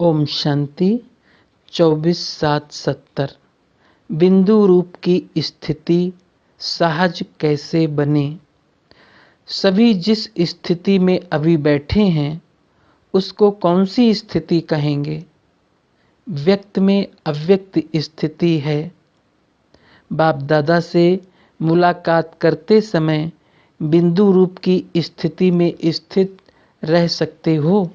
ओम शांति 24/7/70। बिंदु रूप की स्थिति सहज कैसे बने। सभी जिस स्थिति में अभी बैठे हैं उसको कौन सी स्थिति कहेंगे। व्यक्त में अव्यक्त स्थिति है। बाप दादा से मुलाकात करते समय बिंदु रूप की स्थिति में स्थित रह सकते हो।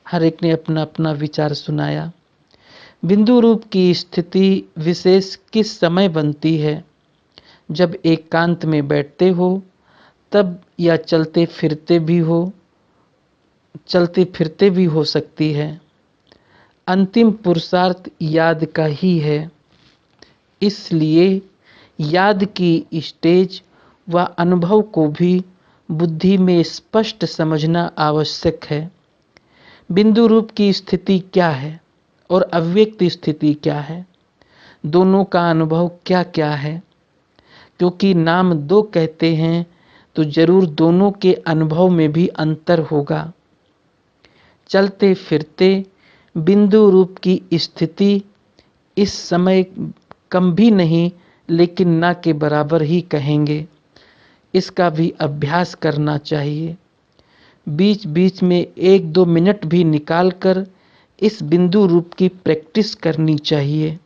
हर एक ने अपना अपना विचार सुनाया। बिंदु रूप की स्थिति विशेष किस समय बनती है? जब एकांत में बैठते हो तब, या चलते फिरते भी हो सकती है। अंतिम पुरुषार्थ याद का ही है, इसलिए याद की स्टेज व अनुभव को भी बुद्धि में स्पष्ट समझना आवश्यक है। बिंदु रूप की स्थिति क्या है और अव्यक्त स्थिति क्या है, दोनों का अनुभव क्या क्या है। क्योंकि नाम दो कहते हैं तो जरूर दोनों के अनुभव में भी अंतर होगा। चलते फिरते बिंदु रूप की स्थिति इस समय कम भी नहीं लेकिन ना के बराबर ही कहेंगे। इसका भी अभ्यास करना चाहिए। बीच बीच में 1-2 मिनट भी निकालकर इस बिंदु रूप की प्रैक्टिस करनी चाहिए।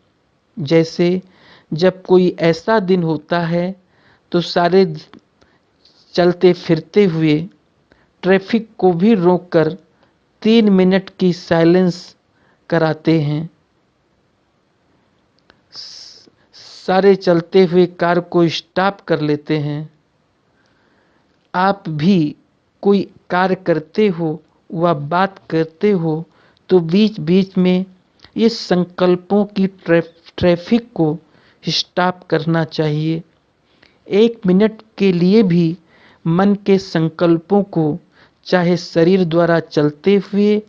जैसे जब कोई ऐसा दिन होता है तो सारे चलते फिरते हुए ट्रैफिक को भी रोककर 3 मिनट की साइलेंस कराते हैं। सारे चलते हुए कार को स्टॉप कर लेते हैं। आप भी कोई कार्य करते हो व बात करते हो तो बीच बीच में ये संकल्पों की ट्रैफिक को स्टॉप करना चाहिए। 1 मिनट के लिए भी मन के संकल्पों को, चाहे शरीर द्वारा चलते हुए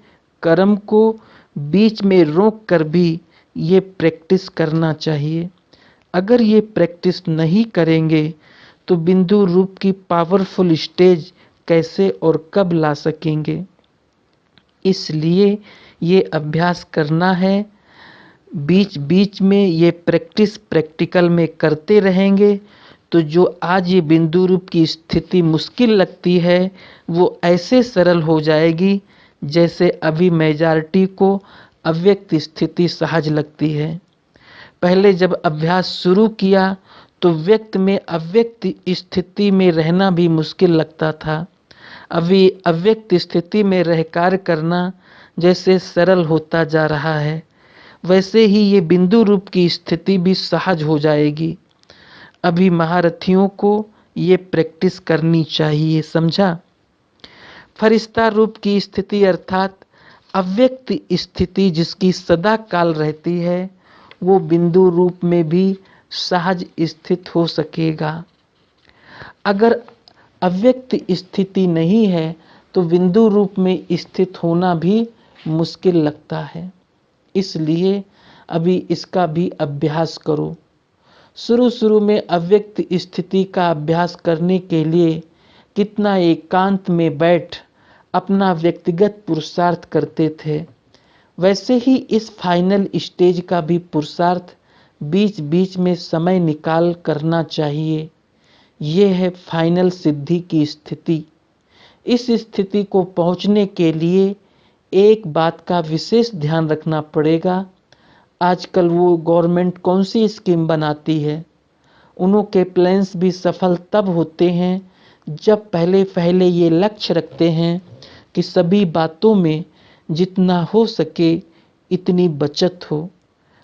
कर्म को, बीच में रोक कर भी ये प्रैक्टिस करना चाहिए। अगर ये प्रैक्टिस नहीं करेंगे तो बिंदु रूप की पावरफुल स्टेज कैसे और कब ला सकेंगे। इसलिए ये अभ्यास करना है। बीच बीच में ये प्रैक्टिस प्रैक्टिकल में करते रहेंगे तो जो आज ये बिंदु रूप की स्थिति मुश्किल लगती है वो ऐसे सरल हो जाएगी जैसे अभी मेजॉरिटी को अव्यक्त स्थिति सहज लगती है। पहले जब अभ्यास शुरू किया तो व्यक्त में अव्यक्त स्थिति में रहना भी मुश्किल लगता था। अभी अव्यक्त स्थिति में रह कार्य करना जैसे सरल होता जा रहा है, वैसे ही ये बिंदु रूप की स्थिति भी सहज हो जाएगी। अभी महारथियों को ये प्रैक्टिस करनी चाहिए, समझा। फरिश्ता रूप की स्थिति अर्थात अव्यक्त स्थिति जिसकी सदा काल रहती है वो बिंदु रूप में भी सहज स्थित हो सकेगा। अगर अव्यक्त स्थिति नहीं है तो बिंदु रूप में स्थित होना भी मुश्किल लगता है। इसलिए अभी इसका भी अभ्यास करो। शुरू में अव्यक्त स्थिति का अभ्यास करने के लिए कितना एकांत में बैठ अपना व्यक्तिगत पुरुषार्थ करते थे, वैसे ही इस फाइनल स्टेज का भी पुरुषार्थ बीच बीच में समय निकाल करना चाहिए। ये है फाइनल सिद्धि की स्थिति। इस स्थिति को पहुंचने के लिए एक बात का विशेष ध्यान रखना पड़ेगा। आजकल वो गवर्नमेंट कौन सी स्कीम बनाती है, उन्हों के प्लान्स भी सफल तब होते हैं जब पहले ये लक्ष्य रखते हैं कि सभी बातों में जितना हो सके इतनी बचत हो।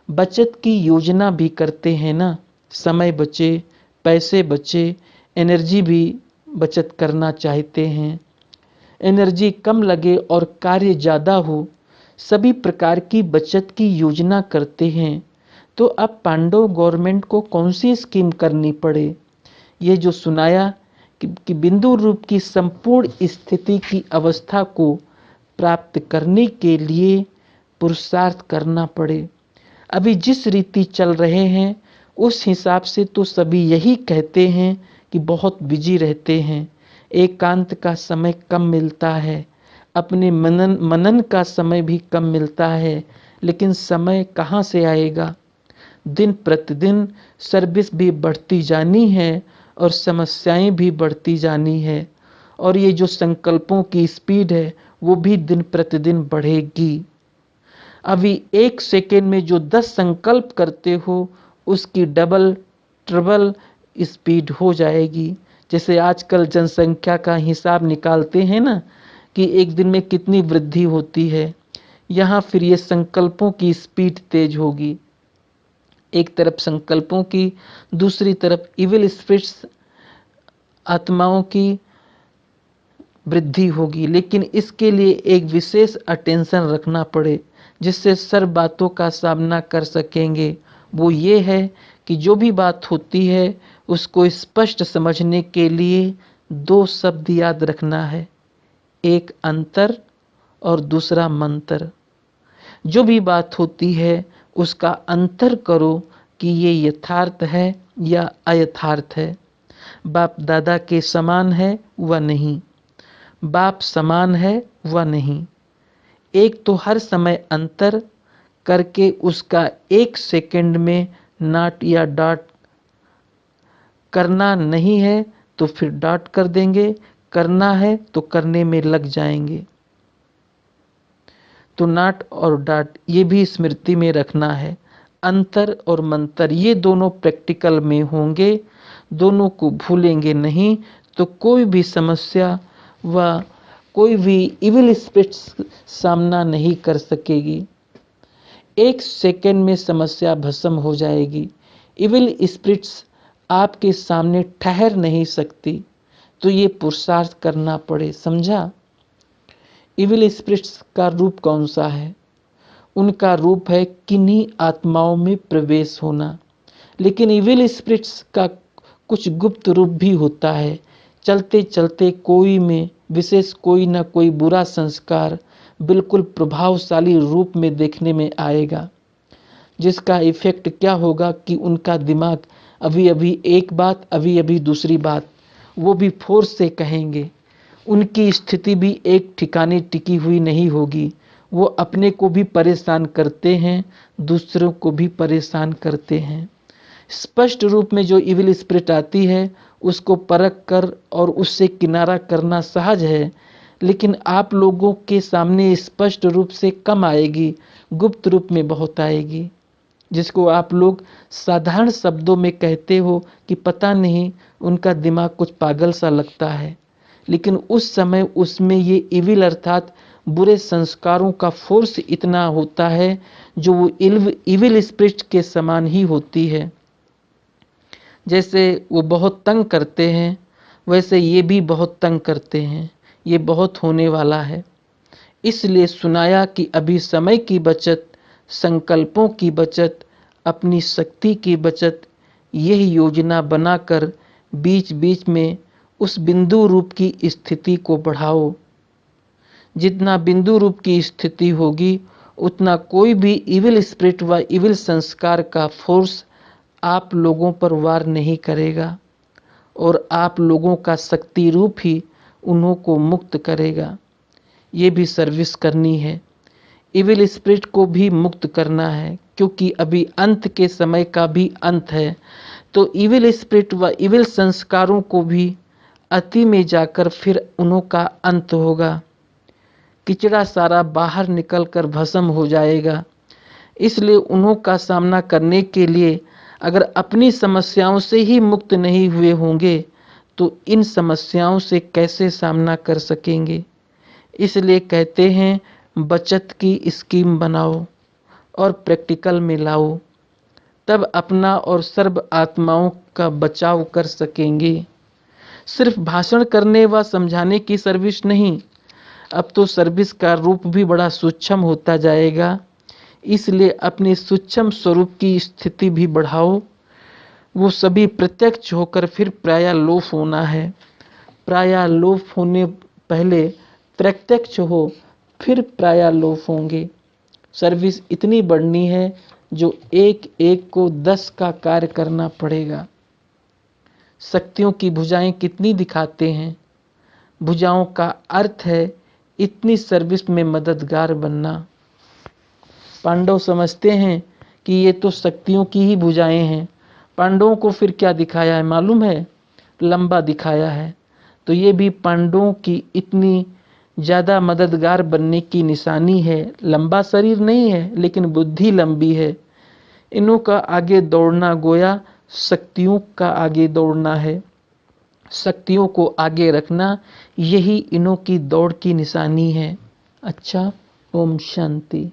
बचत की योजना भी करते हैं ना, समय बचे, पैसे बचे, एनर्जी भी बचत करना चाहते हैं। एनर्जी कम लगे और कार्य ज़्यादा हो, सभी प्रकार की बचत की योजना करते हैं। तो अब पांडव गवर्नमेंट को कौन सी स्कीम करनी पड़े, ये जो सुनाया कि बिंदु रूप की संपूर्ण स्थिति की अवस्था को प्राप्त करने के लिए पुरुषार्थ करना पड़े। अभी जिस रीति चल रहे हैं उस हिसाब से तो सभी यही कहते हैं कि बहुत बिजी रहते हैं, एकांत का समय कम मिलता है। अपने मनन का समय भी कम मिलता है, लेकिन समय कहाँ से आएगा। दिन प्रतिदिन सर्विस भी बढ़ती जानी है और समस्याएं भी बढ़ती जानी है, और ये जो संकल्पों की स्पीड है वो भी दिन प्रतिदिन बढ़ेगी। अभी 1 सेकेंड में जो 10 संकल्प करते हो उसकी डबल ट्रिपल स्पीड हो जाएगी। जैसे आजकल जनसंख्या का हिसाब निकालते हैं ना कि एक दिन में कितनी वृद्धि होती है, यहाँ फिर ये संकल्पों की स्पीड तेज होगी। एक तरफ संकल्पों की, दूसरी तरफ इविल स्पिरिट्स आत्माओं की वृद्धि होगी। लेकिन इसके लिए एक विशेष अटेंशन रखना पड़े जिससे सर्व बातों का सामना कर सकेंगे। वो ये है कि जो भी बात होती है उसको स्पष्ट समझने के लिए 2 शब्द याद रखना है, एक अंतर और दूसरा मंत्र। जो भी बात होती है उसका अंतर करो कि ये यथार्थ है या अयथार्थ है, बाप दादा के समान है व नहीं, बाप समान है व नहीं। एक तो हर समय अंतर करके उसका 1 सेकंड में नॉट या डॉट करना नहीं है तो फिर डॉट कर देंगे, करना है तो करने में लग जाएंगे। तो नॉट और डॉट ये भी स्मृति में रखना है। अंतर और मंतर ये दोनों प्रैक्टिकल में होंगे, दोनों को भूलेंगे नहीं तो कोई भी समस्या व कोई भी इविल स्पिरिट्स सामना नहीं कर सकेगी। 1 सेकंड में समस्या भस्म हो जाएगी। इविल स्पिरिट्स आपके सामने ठहर नहीं सकती, तो ये पुरुषार्थ करना पड़े, समझा। इविल स्पिरिट्स का रूप कौन सा है? उनका रूप है किन्हीं आत्माओं में प्रवेश होना। लेकिन इविल स्पिरिट्स का कुछ गुप्त रूप भी होता है। चलते चलते कोई में विशेष कोई ना कोई बुरा संस्कार बिल्कुल प्रभावशाली रूप में देखने में आएगा, जिसका इफेक्ट क्या होगा कि उनका दिमाग अभी अभी एक बात, अभी अभी दूसरी बात, वो भी फोर्स से कहेंगे। उनकी स्थिति भी एक ठिकाने टिकी हुई नहीं होगी। वो अपने को भी परेशान करते हैं, दूसरों को भी परेशान करते हैं। स्पष्ट रूप में जो इविल स्पिरिट आती है उसको परख कर और उससे किनारा करना सहज है, लेकिन आप लोगों के सामने स्पष्ट रूप से कम आएगी, गुप्त रूप में बहुत आएगी, जिसको आप लोग साधारण शब्दों में कहते हो कि पता नहीं उनका दिमाग कुछ पागल सा लगता है। लेकिन उस समय उसमें ये इविल अर्थात बुरे संस्कारों का फोर्स इतना होता है जो वो इविल स्पिरिट के समान ही होती है। जैसे वो बहुत तंग करते हैं वैसे ये भी बहुत तंग करते हैं। ये बहुत होने वाला है, इसलिए सुनाया कि अभी समय की बचत, संकल्पों की बचत, अपनी शक्ति की बचत, यह योजना बनाकर बीच बीच में उस बिंदु रूप की स्थिति को बढ़ाओ। जितना बिंदु रूप की स्थिति होगी उतना कोई भी इविल स्पिरिट व इविल संस्कार का फोर्स आप लोगों पर वार नहीं करेगा, और आप लोगों का शक्ति रूप ही उन्हों को मुक्त करेगा। ये भी सर्विस करनी है, इविल स्पिरिट को भी मुक्त करना है, क्योंकि अभी अंत के समय का भी अंत है। तो इविल स्पिरिट व इविल संस्कारों को भी अति में जाकर फिर उन्हों का अंत होगा। किचड़ा सारा बाहर निकलकर भस्म हो जाएगा। इसलिए उन्हों का सामना करने के लिए अगर अपनी समस्याओं से ही मुक्त नहीं हुए होंगे तो इन समस्याओं से कैसे सामना कर सकेंगे। इसलिए कहते हैं बचत की स्कीम बनाओ और प्रैक्टिकल में लाओ, तब अपना और सर्व आत्माओं का बचाव कर सकेंगे। सिर्फ भाषण करने व समझाने की सर्विस नहीं, अब तो सर्विस का रूप भी बड़ा सूक्ष्म होता जाएगा। इसलिए अपने सूक्ष्म स्वरूप की स्थिति भी बढ़ाओ। वो सभी प्रत्यक्ष होकर फिर प्रायालोप होना है। प्रायालोप होने पहले प्रत्यक्ष हो, फिर प्रायालोप होंगे। सर्विस इतनी बढ़नी है जो एक एक को 10 का कार्य करना पड़ेगा। शक्तियों की भुजाएं कितनी दिखाते हैं। भुजाओं का अर्थ है इतनी सर्विस में मददगार बनना। पांडव समझते हैं कि ये तो शक्तियों की ही भुजाएं हैं। पांडवों को फिर क्या दिखाया है मालूम है? लंबा दिखाया है। तो ये भी पांडवों की इतनी ज़्यादा मददगार बनने की निशानी है। लंबा शरीर नहीं है लेकिन बुद्धि लंबी है। इन्हों का आगे दौड़ना गोया शक्तियों का आगे दौड़ना है। शक्तियों को आगे रखना यही इन्हों की दौड़ की निशानी है। अच्छा, ओम शांति।